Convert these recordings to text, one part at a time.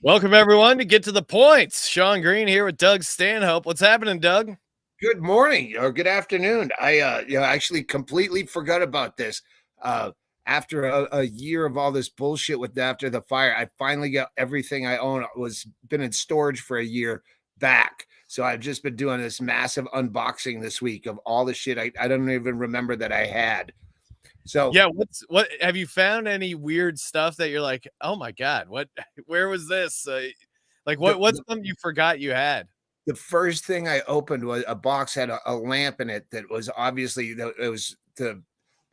Welcome everyone to Get to the Points. Sean Green here with Doug Stanhope. What's happening, Doug? Good morning or good afternoon. I actually completely forgot about this. After a year of all this bullshit with After the Fire, I finally got everything I own was been in storage for a year back. So I've just been doing this massive unboxing this week of all the shit I don't even remember that I had. So Yeah, what have you found any weird stuff that you're like, oh my god, what? Where was this? Like the, what's the something you forgot you had? the first thing I opened was a box had a lamp in it that was obviously it was the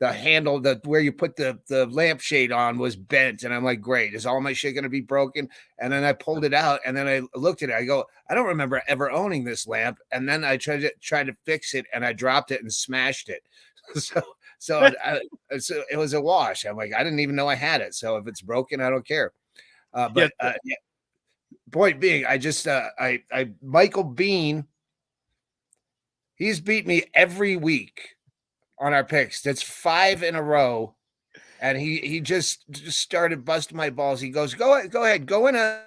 handle that where you put the lampshade on was bent, and I'm like, great, is all my shit gonna be broken? And then I pulled it out, and then I looked at it. I go, I don't remember ever owning this lamp. And then I tried to fix it, and I dropped it and smashed it. so so it was a wash. I'm like, I didn't even know I had it. So if it's broken, I don't care. Yeah, Yeah, point being, I just I Michael Bean, he's beat me every week on our picks. That's 5 in a row. And he just started busting my balls. He goes, go ahead, go in a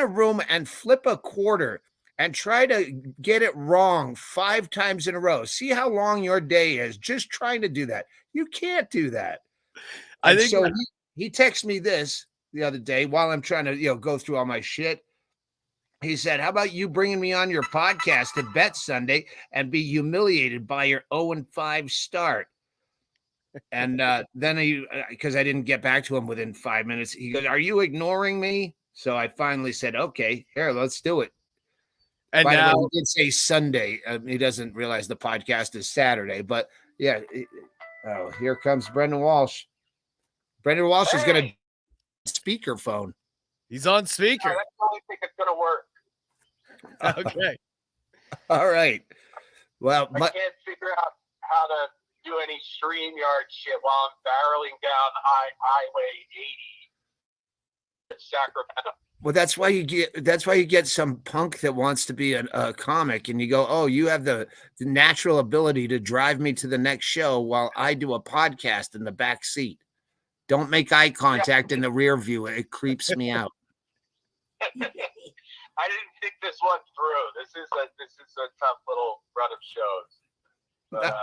room and flip a quarter and try to get it wrong 5 times in a row. See how long your day is just trying to do that. You can't do that. I And think so he texted me this the other day while I'm trying to go through all my shit. He said, how about you bringing me on your podcast to bet Sunday and be humiliated by your 0-5 start? And then because I didn't get back to him within 5 minutes, he goes, are you ignoring me? So I finally said, okay, here, let's do it. and By the way, now he did say Sunday. He doesn't realize the podcast is Saturday. But yeah, oh, here comes Brendan Walsh. Brendan Walsh is going to speakerphone. he's on Yeah, speaker. that's the only thing that's gonna work. Okay. All right. Well, I can't figure out how to do any StreamYard shit while I'm barreling down Highway 80 in Sacramento. well, that's why you get some punk that wants to be a comic, and you go, oh, you have the natural ability to drive me to the next show while I do a podcast in the back seat. Don't make eye contact in the rear view. It creeps me out. I didn't think this one through. This is a tough little run of shows. But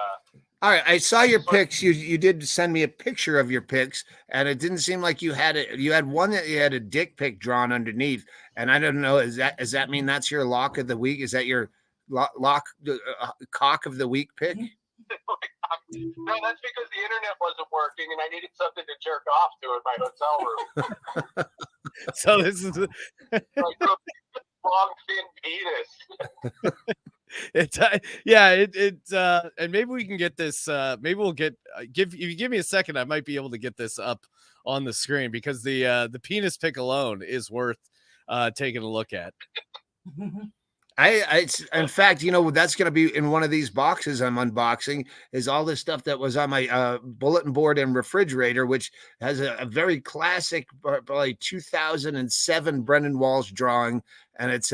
All right, I saw your picks. You did send me a picture of your picks, and it didn't seem like you had it. You had one that you had a dick pic drawn underneath, and I don't know. Does that mean that's your lock of the week? Is that your cock of the week pick? no, that's because the internet wasn't working, and I needed something to jerk off to in my hotel room. So this is Long thin penis. it's and maybe we can get this maybe we'll get if you give me a second, I might be able to get this up on the screen because the penis pic alone is worth taking a look at. In fact, that's going to be in one of these boxes I'm unboxing is all this stuff that was on my bulletin board and refrigerator, which has a very classic, probably 2007 Brendan Walsh drawing. And it's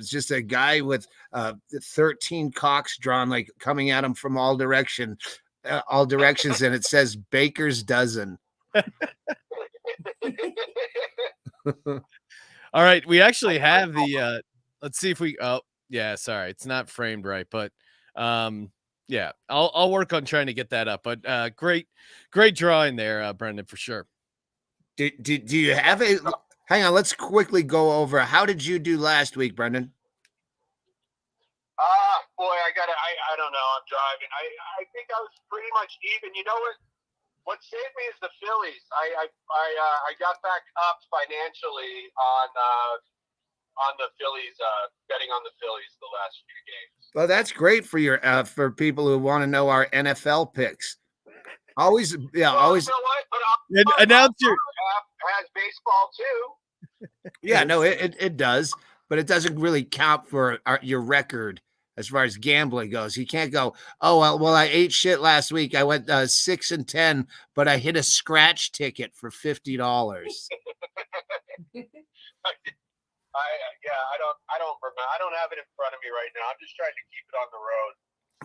just a guy with 13 cocks drawn, like coming at him from all directions. And it says Baker's Dozen. All right. We actually have the, let's see if we, oh yeah, sorry. It's not framed right, but yeah, I'll work on trying to get that up, but great drawing there, Brendan, for sure. Do you have a, hang on, let's quickly go over. How did you do last week, Brendan? Boy, I don't know. I'm driving. I think I was pretty much even. You know what saved me is the Phillies. I got back up financially on the Phillies, betting on the Phillies the last few games. Well, that's great for your for people who want to know our NFL picks. Always, yeah, well, always. You know what? But Announce your has baseball too. Yeah, no, it does, but it doesn't really count for your record as far as gambling goes. You can't go, oh well, I ate shit last week. I went 6-10, but I hit a scratch ticket for $50. I don't remember. I don't have it in front of me right now. I'm just trying to keep it on the road.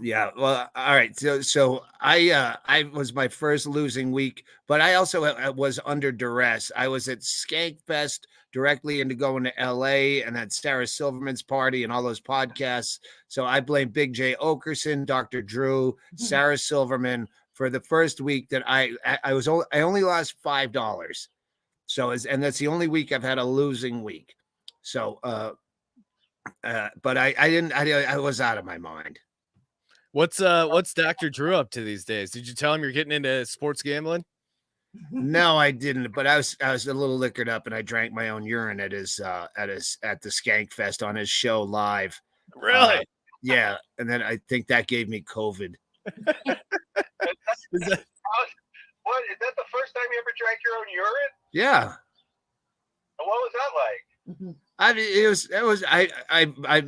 Yeah, well, all right. So I was my first losing week, but I also was under duress. I was at Skankfest directly into going to LA and at Sarah Silverman's party and all those podcasts. So I blame Big J Okerson, Dr. Drew, Sarah Silverman for the first week that I only lost $5. So and that's the only week I've had a losing week. So but I was out of my mind. What's Dr. Drew up to these days? Did you tell him you're getting into sports gambling? No, I didn't. But I was a little liquored up, and I drank my own urine at the Skank Fest on his show live. Really? Yeah, and then I think that gave me COVID. What is that the first time you ever drank your own urine? Yeah. And what was that like? I mean,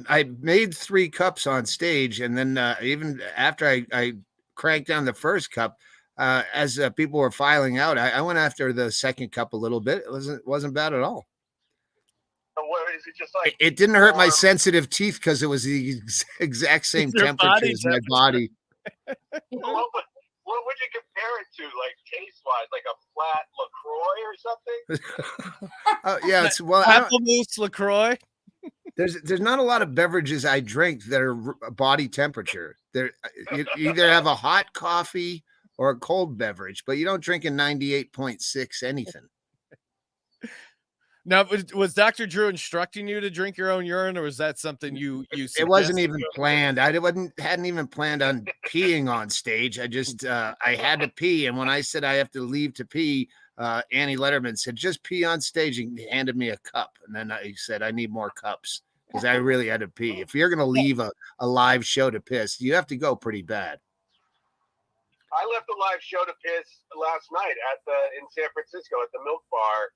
I made 3 cups on stage, and then even after I cranked down the first cup, as people were filing out, I went after the second cup a little bit. It wasn't bad at all. So what is it just like? It didn't hurt my sensitive teeth because it was the exact same temperature as my body. What would you compare it to, like taste-wise, like a flat LaCroix or something? Yeah, it's Apple Moose LaCroix. There's not a lot of beverages I drink that are body temperature. You either have a hot coffee or a cold beverage, but you don't drink a 98.6 anything. Now, was Dr. Drew instructing you to drink your own urine, or was that something you It wasn't even planned. Hadn't even planned on peeing on stage. I just I had to pee, and when I said I have to leave to pee, Annie Letterman said, "Just pee on stage," and handed me a cup. And then I said, "I need more cups," because I really had to pee. If you're gonna leave a live show to piss, you have to go pretty bad. I left a live show to piss last night in San Francisco at the Milk Bar.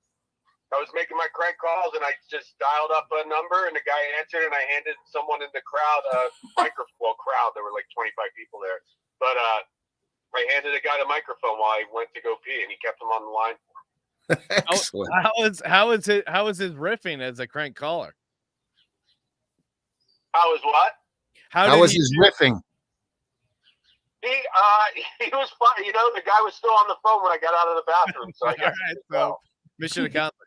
I was making my crank calls, and I just dialed up a number, and the guy answered, and I handed someone in the crowd a microphone. Crowd, there were like 25 people there, but I handed a guy the microphone while I went to go pee, and he kept him on the line. Excellent. How is his riffing as a crank caller? How was what? How was his riffing? He was fine. You know, the guy was still on the phone when I got out of the bathroom, so I guess so mission accomplished.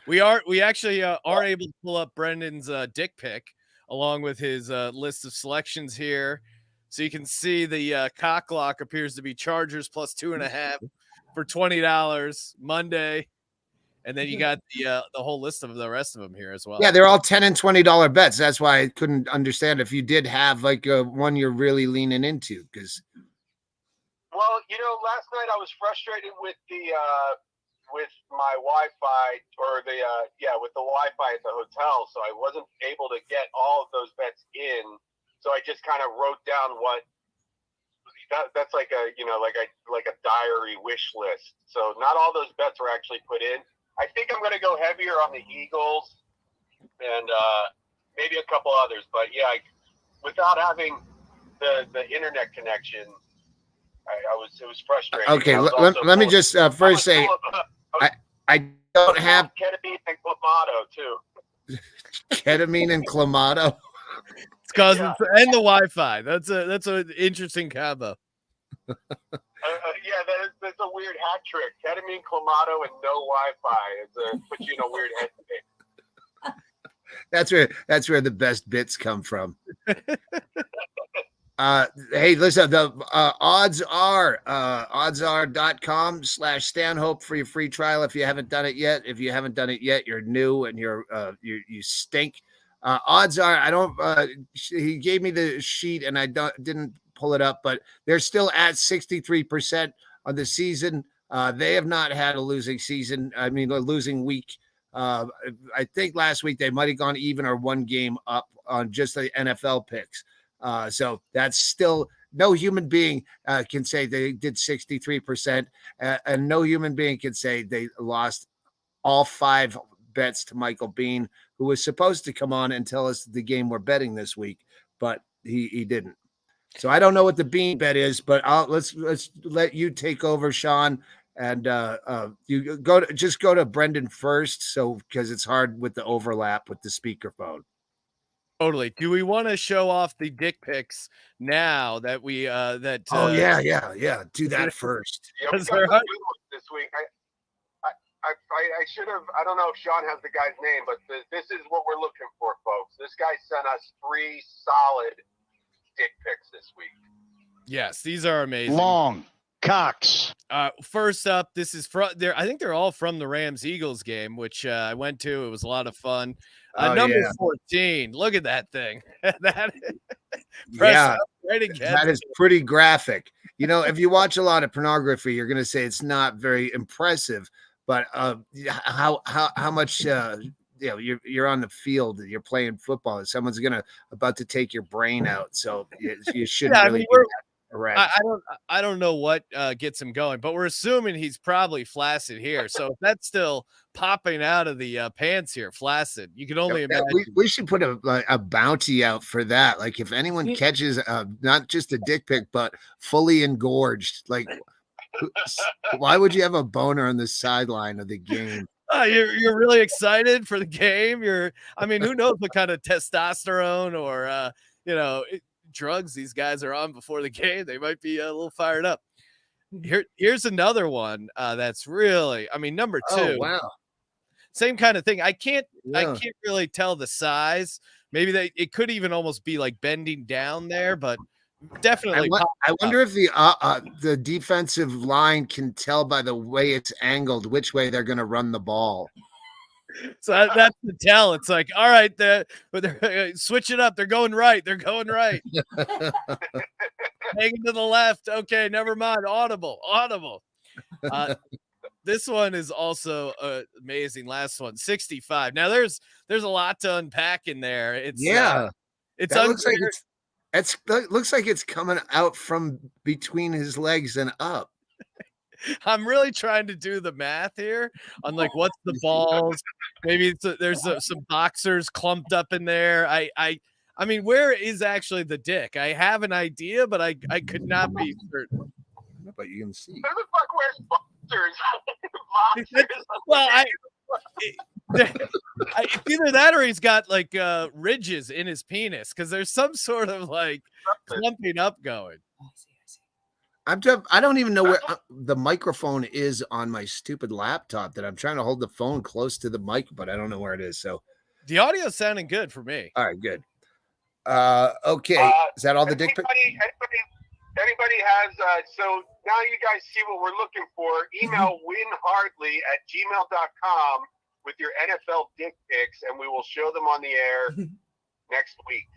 We actually are able to pull up Brendan's dick pic along with his list of selections here, so you can see the cock lock appears to be Chargers plus 2.5 for $20 Monday, and then you got the whole list of the rest of them here as well. Yeah, they're all $10 and $20 bets. That's why I couldn't understand if you did have like one you're really leaning into, because. Well, you know, last night I was frustrated with with my Wi-Fi with the Wi-Fi at the hotel, so I wasn't able to get all of those bets in. So I just kind of wrote down that's like a diary wish list. So not all those bets were actually put in. I think I'm going to go heavier on the Eagles and maybe a couple others, but yeah, without having the internet connection, it was frustrating. Okay, let me just first say I don't have ketamine and Clamato too. Ketamine and Clamato. It's causing and the Wi-Fi. That's an interesting combo. That's a weird hat trick. Ketamine, Clamato, and no Wi-Fi. Puts you in a weird headspace. That's where the best bits come from. Hey, listen, the odds are oddsare.com/Stanhope for your free trial if you haven't done it yet. If you haven't done it yet, you're new and you stink. Odds are, he gave me the sheet and I didn't pull it up, but they're still at 63% on the season. They have not had a losing season. I mean, a losing week. I think last week they might have gone even or one game up on just the NFL picks. So that's still no human being can say they did 63%, and no human being can say they lost all 5 bets to Michael Bean, who was supposed to come on and tell us the game we're betting this week, but he didn't. So I don't know what the Bean bet is, but let's let you take over, Sean, and you go to Brendan first, so because it's hard with the overlap with the speakerphone. Totally. Do we want to show off the dick pics now that we Oh yeah. Do that first. Yeah, we got Is some there- good ones this week. I should have. I don't know if Sean has the guy's name, but this is what we're looking for, folks. This guy sent us 3 solid dick pics this week. Yes, these are amazing. Long cocks. First up, this is from there. I think they're all from the Rams Eagles game, which I went to. It was a lot of fun. Number 14. Look at that thing. That press Yeah, up right against that is pretty graphic. You know, if you watch a lot of pornography, you're going to say it's not very impressive. But how much you're on the field, you're playing football, someone's about to take your brain out. So you shouldn't Yeah, I really mean, be that erect. I don't know what gets him going, but we're assuming he's probably flaccid here. So if that's still popping out of the pants here, flaccid, you can only imagine. We should put a bounty out for that. Like if anyone catches not just a dick pic, but fully engorged, like why would you have a boner on the sideline of the game? You're really excited for the game. I mean, who knows what kind of testosterone or drugs these guys are on before the game. They might be a little fired up. Here's another one that's really, I mean, number 2. Oh, wow. Same kind of thing. I can't really tell the size. Maybe it could even almost be like bending down there, but definitely. I wonder if the defensive line can tell by the way it's angled which way they're going to run the ball. So that's the tell. It's like, all right, they're switch it up. They're going right. Hanging to the left. Okay, never mind. Audible. This one is also amazing. Last one, 65. Now there's a lot to unpack in there. It's it's unclear. It looks like it's coming out from between his legs and up. I'm really trying to do the math here on like what's the balls. Maybe there's some boxers clumped up in there. I mean, where is actually the dick? I have an idea, but I could not be certain. But you can see. Who the fuck wears boxers? Well, it's either that or he's got like ridges in his penis because there's some sort of like clumping up going. I don't even know where the microphone is on my stupid laptop that I'm trying to hold the phone close to the mic, but I don't know where it is. So the audio's sounding good for me. All right, good. Okay. Is that all the dick pic? Anybody has, so now you guys see what we're looking for. Email winhartley@gmail.com with your NFL dick pics, and we will show them on the air next week.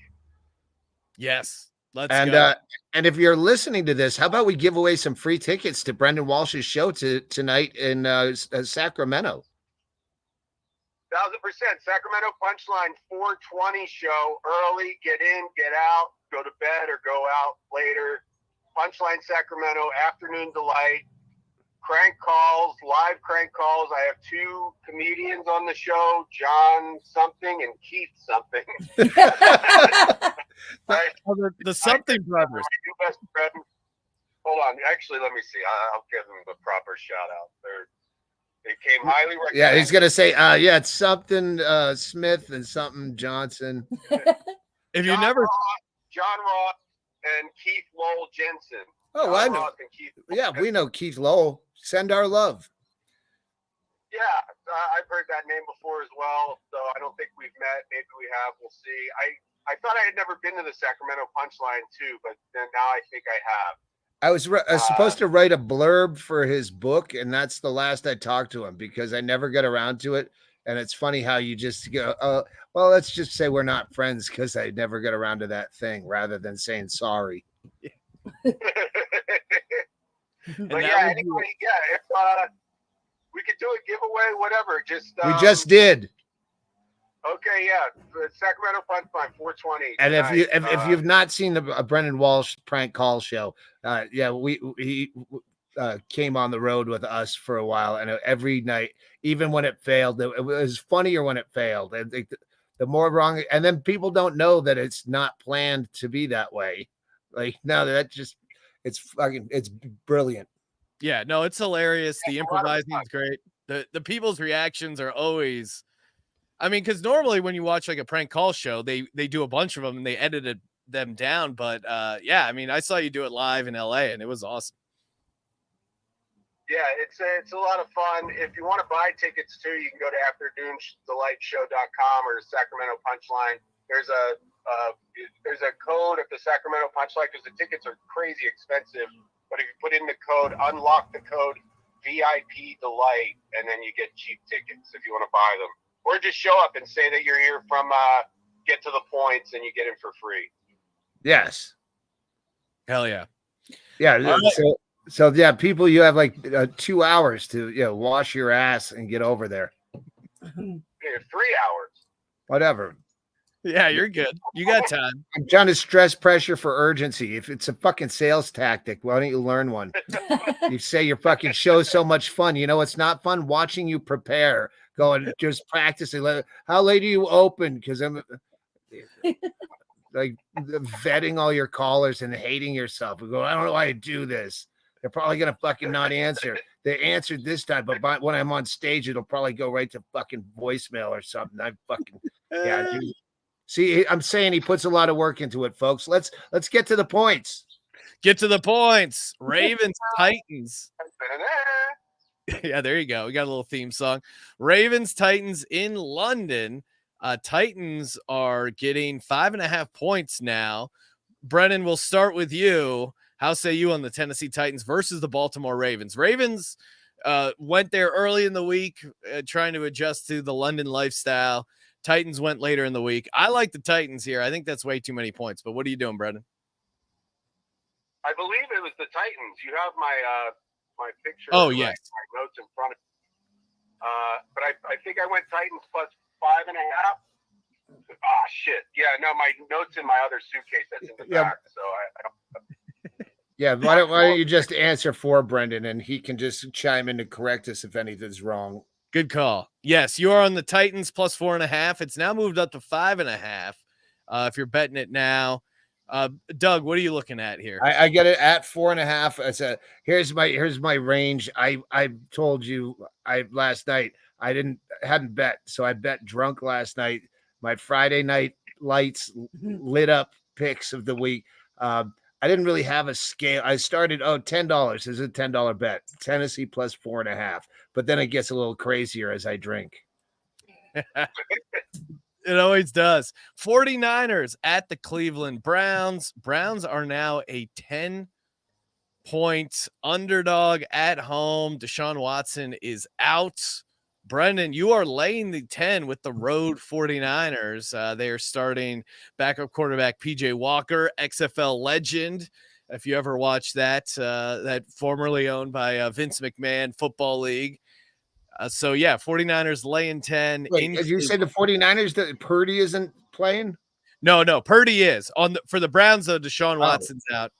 Yes. Let's go. And if you're listening to this, how about we give away some free tickets to Brendan Walsh's show tonight in Sacramento? 1,000%. Sacramento Punchline 420 show. Early, get in, get out, go to bed or go out later. Punchline Sacramento, afternoon delight. Crank calls, live crank calls. I have 2 comedians on the show, John something and Keith something. The something brothers. Best friend. Hold on. Actually, let me see. I'll give them the proper shout out. They came highly recommended. Yeah, he's gonna say, it's something Smith and something Johnson. If you never John Ross and Keith Lowell Jensen. Oh, John I know. Ross and Keith Yeah, we know Keith Lowell. Send our love. Yeah, I've heard that name before as well. So I don't think we've met. Maybe we have. We'll see. I thought I had never been to the Sacramento Punchline too, but then now I think I have. I was supposed to write a blurb for his book, and that's the last I talked to him because I never got around to it. And it's funny how you just go, well, let's just say we're not friends because I never got around to that thing rather than saying sorry. But yeah, anyway, if we could do a giveaway, whatever. We just did. Okay, yeah, the Sacramento Punchline 420. And if you've not seen the Brendan Walsh prank call show, he came on the road with us for a while, and every night, even when it failed, it was funnier when it failed. And the more wrong, and then people don't know that it's not planned to be that way. Like no, it's brilliant. Yeah, no, it's hilarious. The improvising is great. The people's reactions are always I mean, because normally when you watch like a prank call show, they do a bunch of them and they edited them down. But yeah, I mean, I saw you do it live in LA and it was awesome. Yeah, it's a lot of fun. If you want to buy tickets too, you can go to afternoondelightshow.com or Sacramento Punchline. There's a code at the Sacramento Punchline because the tickets are crazy expensive. But if you put in the code, unlock the code VIP Delight, and then you get cheap tickets if you want to buy them. Or just show up and say that you're here from Get to the Points, and you get in for free. Yes. Hell yeah. Yeah. Right. So yeah, people, you have like 2 hours to wash your ass and get over there. 3 hours. Whatever. Yeah, you're good. You got time. I'm trying to stress pressure for urgency. If it's a fucking sales tactic, why don't you learn one? You say your fucking show's so much fun. You know it's not fun? Watching you prepare, going just practicing. How late do you open? Because I'm like vetting all your callers and hating yourself. We go, I don't know why I do this. They're probably gonna fucking not answer. They answered this time, but when I'm on stage, it'll probably go right to fucking voicemail or something. I fucking yeah. Dude. See, I'm saying he puts a lot of work into it, folks. Let's get to the points. Get to the points. Ravens, Titans. Yeah, there you go. We got a little theme song. Ravens, Titans in London. Titans are getting 5.5 points now. Brennan, we'll start with you. How say you on the Tennessee Titans versus the Baltimore Ravens? Ravens went there early in the week, trying to adjust to the London lifestyle. Titans went later in the week. I like the Titans here. I think that's way too many points. But what are you doing, Brendan? I believe it was the Titans. You have my my picture. Oh, yes. My notes in front of me. But I think I went Titans plus 5.5. Ah, shit. Yeah, no, my notes in my other suitcase that's in the back. So I don't. Yeah, why don't you just answer for Brendan and he can just chime in to correct us if anything's wrong. Good call. Yes, you are on the Titans plus 4.5. It's now moved up to 5.5. If you're betting it now, Doug, what are you looking at here? I get it at 4.5. Here's my range. I told you last night I hadn't bet, so I bet drunk last night. My Friday night lights lit up picks of the week. I didn't really have a scale. I started, $10. This is a $10 bet. Tennessee plus 4.5. But then it gets a little crazier as I drink. It always does. 49ers at the Cleveland Browns. Browns are now a 10-point underdog at home. Deshaun Watson is out. Brendan, you are laying the 10 with the road 49ers. They are starting backup quarterback PJ Walker, XFL legend. If you ever watched that, that formerly owned by Vince McMahon Football League. So, yeah, 49ers laying 10. Wait, did you say the 49ers that Purdy isn't playing? No, Purdy is. For the Browns, though, Deshaun Watson's out.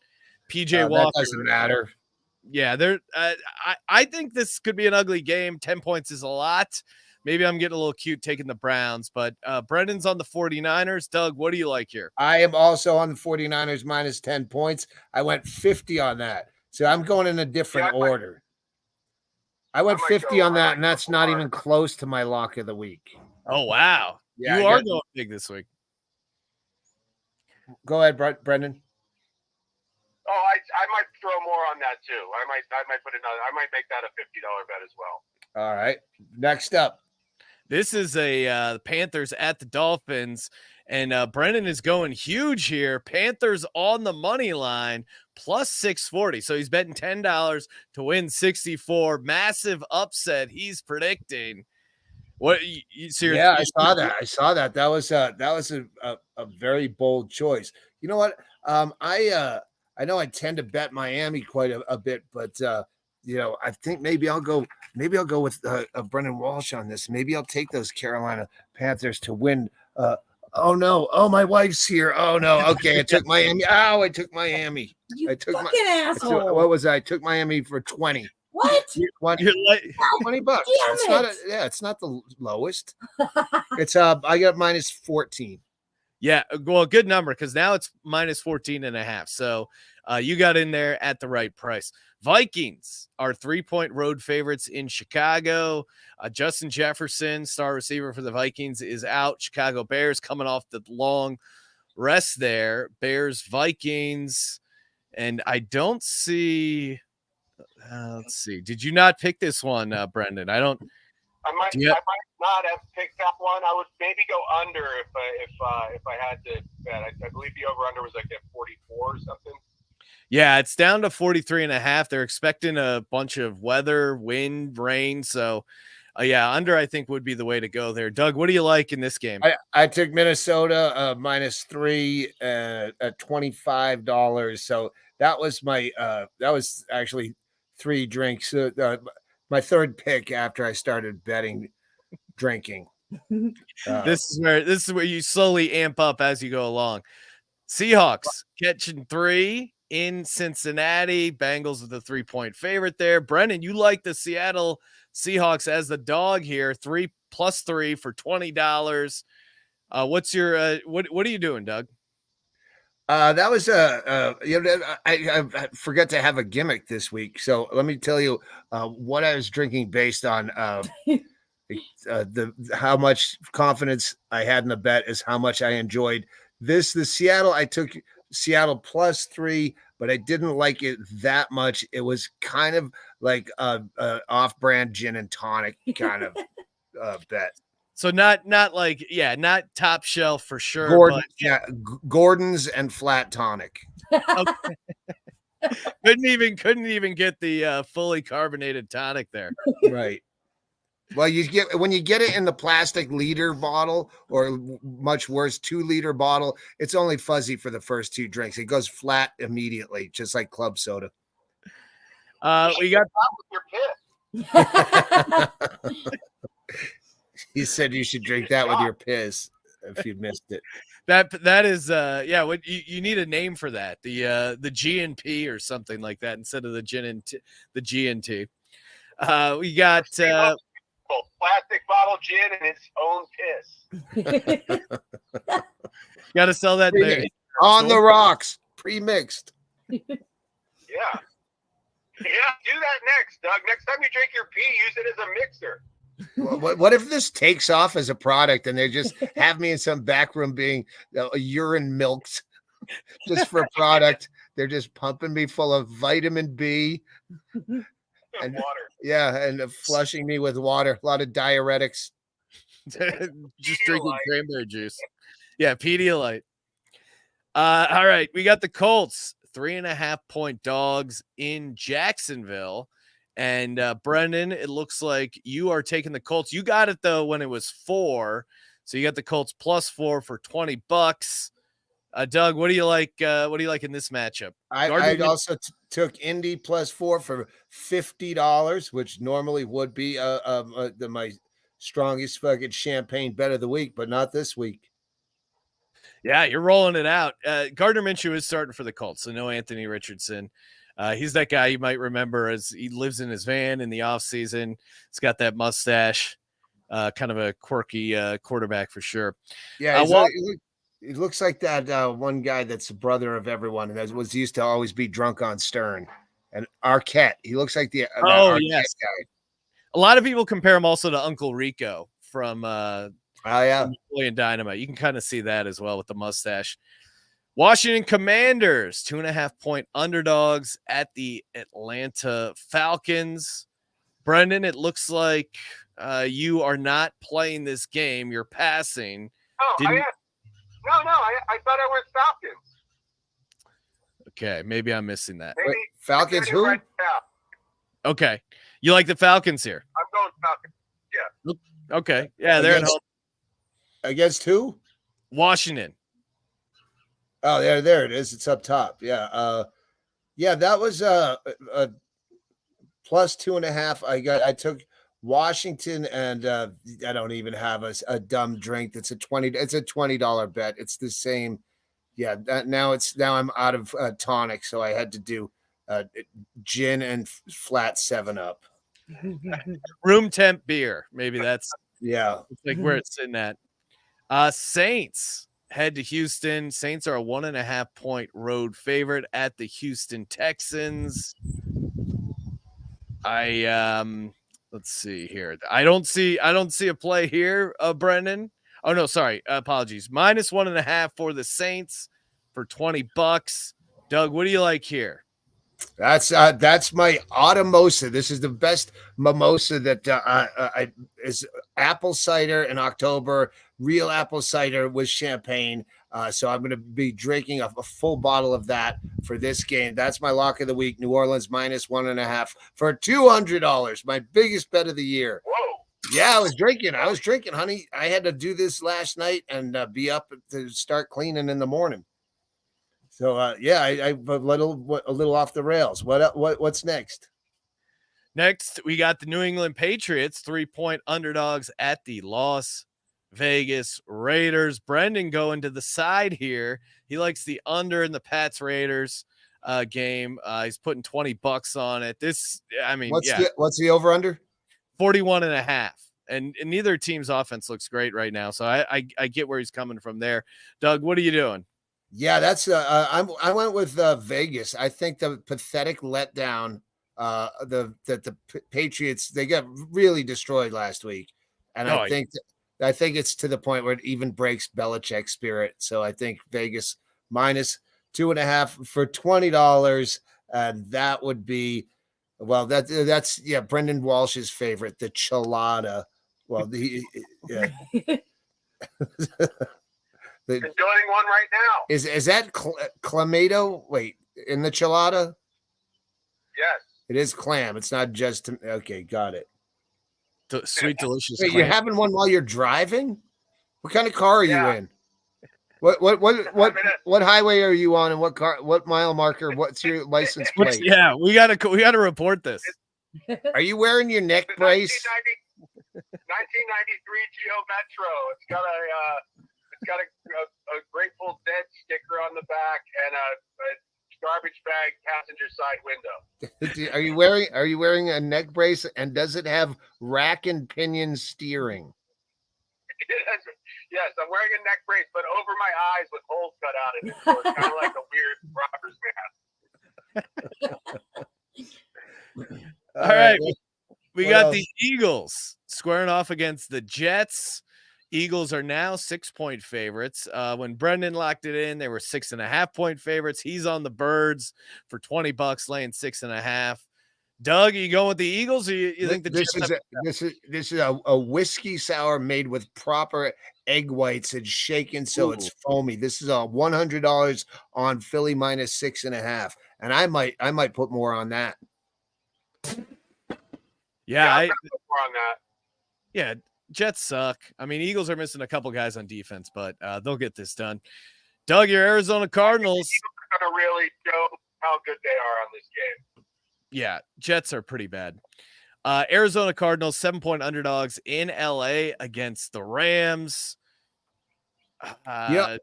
PJ Walker. That doesn't matter. Yeah, I think this could be an ugly game. 10 points is a lot. Maybe I'm getting a little cute taking the Browns, but Brendan's on the 49ers. Doug, what do you like here? I am also on the 49ers minus 10 points. I went 50 on that. So I'm going in a different order. I went 50 on that, and that's not even close to my lock of the week. Oh, wow. Yeah, you are going big this week. Go ahead, Brendan. Oh, I might throw more on that too. I might put another. I might make that a $50 bet as well. All right. Next up. This is a Panthers at the Dolphins, and Brendan is going huge here. Panthers on the money line plus 640. So he's betting $10 to win 64. Massive upset he's predicting. What? Yeah, I saw that. That was a very bold choice. You know what? I know I tend to bet Miami quite a bit, but I think maybe I'll go with Brendan Walsh on this. Maybe I'll take those Carolina Panthers to win. Oh no! Oh, my wife's here. Oh no! Okay, I took Miami. Oh, I took Miami. You fucking asshole! What was I? I took Miami for 20. What? You're like $20. Damn it's not the lowest. It's I got minus 14. Yeah, well, good number because now it's minus 14.5. So you got in there at the right price. Vikings are 3-point road favorites in Chicago. Justin Jefferson, star receiver for the Vikings, is out. Chicago Bears coming off the long rest there. Bears, Vikings. And I don't see. Let's see. Did you not pick this one, Brendan? I don't. I might not have picked that one. I would maybe go under if I had to bet. I believe the over under was like at 44 or something. Yeah, it's down to 43.5. They're expecting a bunch of weather, wind, rain. So, yeah, under I think would be the way to go there. Doug, what do you like in this game? I took Minnesota -3 at $25. So that was my that was actually 3 drinks. My third pick after I started betting drinking. This is where you slowly amp up as you go along. Seahawks catching 3 in Cincinnati. Bengals with a 3-point favorite there. Brennan, you like the Seattle Seahawks as the dog here. 3 + 3 for $20. What's your what are you doing, Doug? That was I forgot to have a gimmick this week. So let me tell you what I was drinking based on the how much confidence I had in the bet is how much I enjoyed this. The Seattle, I took Seattle +3, but I didn't like it that much. It was kind of like a off-brand gin and tonic kind of bet. So not like not top shelf for sure. Gordon, but Gordon's and flat tonic. Okay. couldn't even get the fully carbonated tonic there. Right. Well, when you get it in the plastic liter bottle, or much worse, 2-liter bottle, it's only fuzzy for the first 2 drinks. It goes flat immediately, just like club soda. We got with your piss. He said you should drink that with your piss if you missed it. That is what you need a name for that. The G&P or something like that instead of the G&T. We got plastic bottle gin and its own piss. Got to sell that there. On the rocks, pre-mixed. Yeah. Yeah, do that next, Doug. Next time you drink your pee, use it as a mixer. What if this takes off as a product and they just have me in some back room being urine milked just for a product? They're just pumping me full of vitamin B and water. Yeah, and flushing me with water. A lot of diuretics. Just drinking cranberry juice. Yeah, Pedialyte. All right, we got the Colts, 3.5-point dogs in Jacksonville. And Brendan, it looks like you are taking the Colts. You got it though when it was 4, so you got the Colts +4 for $20. Doug, what do you like? What do you like in this matchup? I also took Indy +4 for $50, which normally would be my strongest fucking champagne bet of the week, but not this week. Yeah, you're rolling it out. Gardner Minshew is starting for the Colts, so no Anthony Richardson. He's that guy you might remember as he lives in his van in the offseason. He's got that mustache, kind of a quirky quarterback for sure. Yeah, he looks like that one guy that's the brother of everyone and that was used to always be drunk on Stern. And Arquette. He looks like the Arquette guy. A lot of people compare him also to Uncle Rico from Napoleon Dynamite. You can kind of see that as well with the mustache. Washington Commanders, 2.5-point underdogs at the Atlanta Falcons. Brendan, it looks like you are not playing this game. You're passing. Oh, I thought I was Falcons. Okay, maybe I'm missing that. Wait, Falcons who? Right. Okay. You like the Falcons here? I'm going Falcons. Yeah. Okay. Yeah, they're at home. Against who? Washington. Oh, there it is. It's up top. Yeah. That was a +2.5. I took Washington, and I don't even have a dumb drink. It's a $20 bet. It's the same. Yeah. Now I'm out of tonic, so I had to do gin and flat 7-Up. Room temp beer. Maybe that's like where it's sitting at. Saints head to Houston. Saints are a 1.5-point road favorite at the Houston Texans. Let's see here. I don't see a play here, Brendan. Oh no, sorry. Apologies. -1.5 for the Saints for $20. Doug, what do you like here? That's my Automosa. This is the best mimosa that is apple cider in October, real apple cider with champagne. So I'm going to be drinking a full bottle of that for this game. That's my lock of the week. New Orleans -1.5 for $200. My biggest bet of the year. Whoa. Yeah, I was drinking, honey. I had to do this last night and be up to start cleaning in the morning. So I a little off the rails. What's next? Next, we got the New England Patriots, 3-point underdogs at the Las Vegas Raiders. Brendan going to the side here. He likes the under in the Pats Raiders game. He's putting $20 on it. What's the over under? 41.5. And neither team's offense looks great right now. So I get where he's coming from there. Doug, what are you doing? Yeah, that's I went with Vegas. I think the pathetic letdown the Patriots, they got really destroyed last week, and I think it's to the point where it even breaks Belichick's spirit. So I think Vegas -2.5 for $20, and that would be that's Brendan Walsh's favorite, the Chelada. Well, Enjoying one right now. Is that clamato? Wait, in the Chelada? Yes. It is clam. It's not just okay. Got it. Sweet, delicious. Wait, clam. you're having one while you're driving? What kind of car are you in? What highway are you on, and what mile marker? What's your license plate? Yeah, we gotta report this. Are you wearing your neck brace? 1993 Geo Metro. It's got a Grateful Dead sticker on the back and a garbage bag passenger side window. Are you wearing a neck brace, and does it have rack and pinion steering? Yes, I'm wearing a neck brace, but over my eyes with holes cut out in it. So it's kind of like a weird robber's mask. All right. We got the Eagles squaring off against the Jets. Eagles are now 6-point favorites. When Brendan locked it in, they were 6.5-point favorites. He's on the Birds for $20, laying 6.5. Doug, are you going with the Eagles, or you think the Jets this is a whiskey sour made with proper egg whites and shaken so it's foamy. This is a $100 on Philly -6.5, and I might put more on that. Yeah, more on that. Yeah, Jets suck. I mean, Eagles are missing a couple guys on defense, but they'll get this done. Doug, your Arizona Cardinals are going to really show how good they are on this game. Yeah, Jets are pretty bad. Arizona Cardinals, 7-point underdogs in LA against the Rams. Yeah.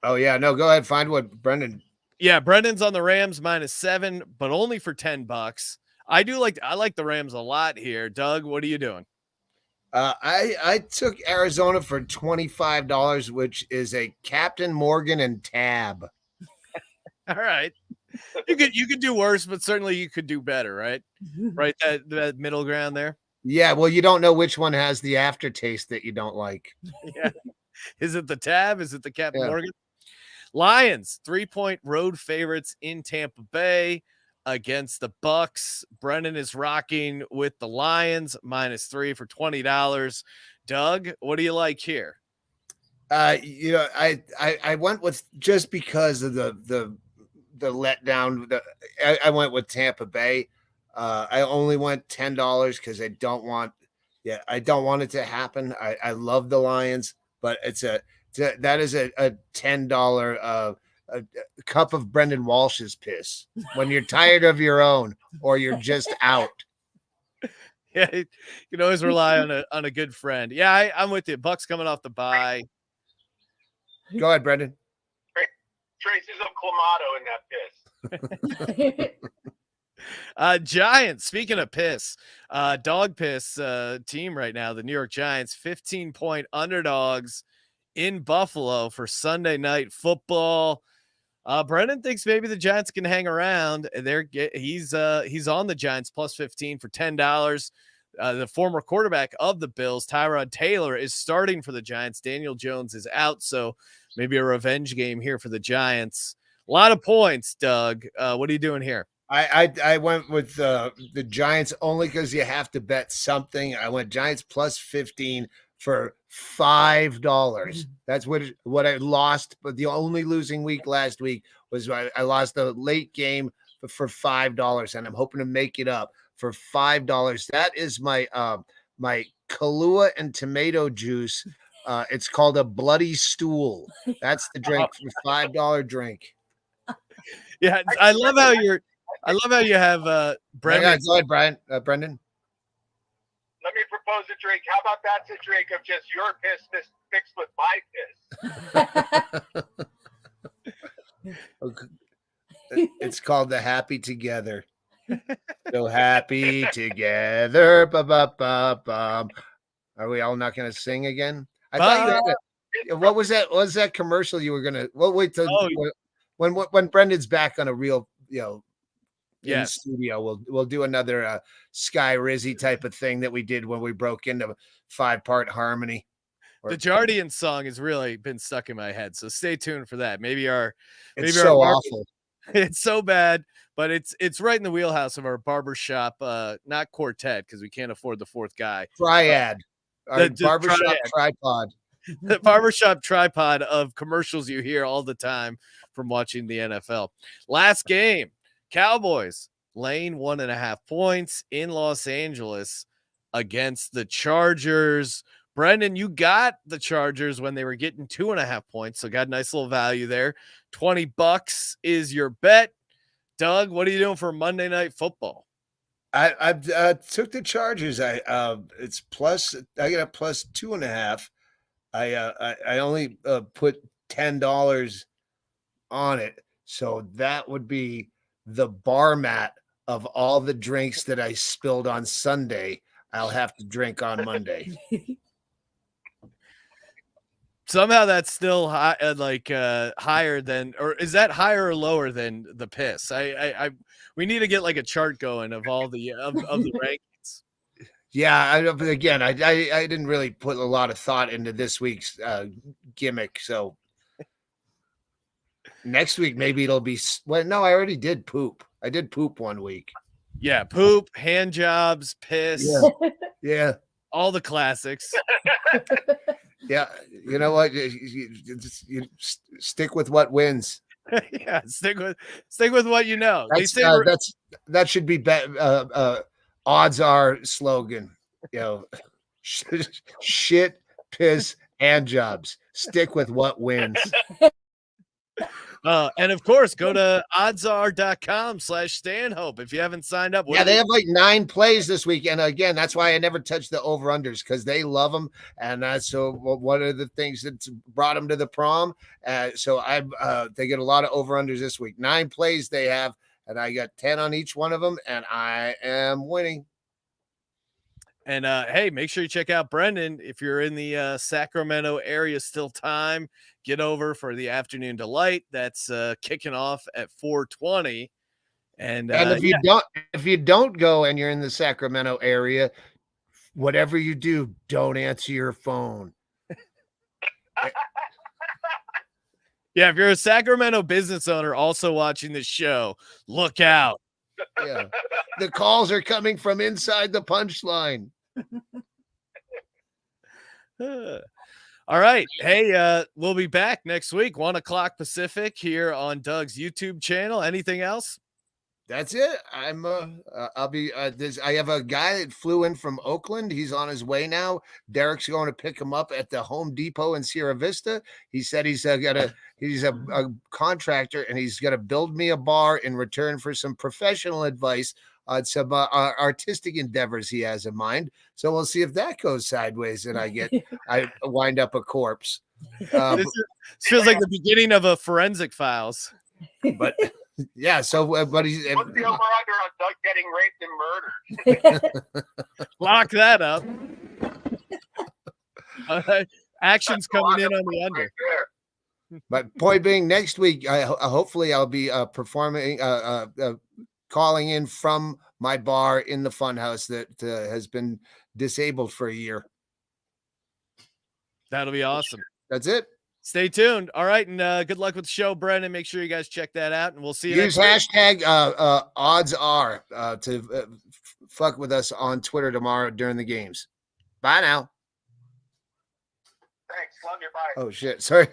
Oh, yeah. No, go ahead. Find what Brendan. Yeah, Brendan's on the Rams -7, but only for $10. I like the Rams a lot here. Doug, what are you doing? I took Arizona for $25, which is a Captain Morgan and Tab. All right. You could do worse, but certainly you could do better, right? Right, that middle ground there. Yeah, well, you don't know which one has the aftertaste that you don't like. Yeah. Is it the Tab? Is it the Captain Morgan? Lions, 3-point road favorites in Tampa Bay against the Bucks. Brendan is rocking with the Lions -3 for $20. Doug, what do you like here? I went with, just because of the letdown. I went with Tampa Bay. I only went $10 because I don't want it to happen. I love the Lions, but that is a $10 a cup of Brendan Walsh's piss when you're tired of your own or you're just out. Yeah, you can always rely on a good friend. Yeah, I'm with you. Bucks coming off the bye. Go ahead, Brendan. Traces of Clamato in that piss. Giants, speaking of piss, dog piss team right now, the New York Giants, 15-point underdogs in Buffalo for Sunday Night Football. Brendan thinks maybe the Giants can hang around. He's on the Giants plus 15 for $10. The former quarterback of the Bills, Tyrod Taylor, is starting for the Giants. Daniel Jones is out, so maybe a revenge game here for the Giants. A lot of points, Doug. What are you doing here? I went with the Giants only because you have to bet something. I went Giants plus 15 for $5. That's what I lost. But the only losing week last week was I lost a late game for $5, and I'm hoping to make it up for $5. That is my my Kahlua and tomato juice. It's called a bloody stool. That's the drink for $5 drink. Yeah, I love how you have Brendan. Go ahead, Brian. Brendan. Let me propose a drink. How about that's a drink of just your piss mixed with my piss? It's called the Happy Together. So happy together. Ba-ba-ba-bum. Are we all not going to sing again? I thought you had what was that? What was that commercial you were going to? Well, wait till when Brendan's back on a real, in the studio, we'll do another Sky Rizzy type of thing that we did when we broke into 5-part harmony. The Jardian song has really been stuck in my head, so stay tuned for that. It's so awful. It's so bad, but it's right in the wheelhouse of our barbershop, not quartet because we can't afford the fourth guy. Triad. Our barbershop tripod. The barbershop tripod of commercials you hear all the time from watching the NFL. Last game, Cowboys laying 1.5 points in Los Angeles against the Chargers. Brendan, you got the Chargers when they were getting 2.5 points, so got a nice little value there. $20 is your bet. Doug, what are you doing for Monday Night Football? I took the Chargers. It's plus. I got a plus 2.5. I only put $10 on it, so that would be the bar mat of all the drinks that I spilled on Sunday. I'll have to drink on Monday. Somehow that's still high, higher than, or is that higher or lower than the piss? We need to get like a chart going of all the of the rankings. Yeah, I didn't really put a lot of thought into this week's gimmick, so next week maybe it'll be. Well, no, I already did poop. I did poop one week. Yeah, poop, hand jobs, piss. Yeah. All the classics. Yeah, you know what? You stick with what wins. Yeah, stick with what you know. That should be odds are slogan. Shit, piss, hand jobs. Stick with what wins. And of course, go to oddsr.com/Stanhope if you haven't signed up. Yeah, they have like 9 plays this week. And again, that's why I never touch the over-unders because they love them. And that's so one of the things that brought them to the prom. So they get a lot of over-unders this week. 9 plays they have, and I got 10 on each one of them, and I am winning. And hey, make sure you check out Brendan if you're in the Sacramento area. Still time. Get over for the Afternoon Delight. That's kicking off at 4:20. And if you don't go and you're in the Sacramento area, whatever you do, don't answer your phone. Yeah, if you're a Sacramento business owner also watching this show, look out. Yeah, the calls are coming from inside the punchline. All right. Hey, we'll be back next week, 1:00 Pacific here on Doug's YouTube channel. Anything else? That's it. I'll be, I have a guy that flew in from Oakland. He's on his way now. Derek's going to pick him up at the Home Depot in Sierra Vista. He said he's a contractor and he's going to build me a bar in return for some professional advice on some artistic endeavors he has in mind. So we'll see if that goes sideways and I wind up a corpse. This feels like the beginning of a Forensic Files. But yeah, so but he's what's the over-under on Doug getting raped and murdered? Lock that up. Action's That's a lot coming in of on the proof under. right there. But point being, next week, hopefully I'll be performing, calling in from my bar in the funhouse that has been disabled for a year. That'll be awesome. That's it. Stay tuned. All right, and good luck with the show, Brendan. Make sure you guys check that out, and we'll see you Use next week. hashtag odds are to fuck with us on Twitter tomorrow during the games. Bye now. Thanks. Love you. Bye. Oh shit. Sorry.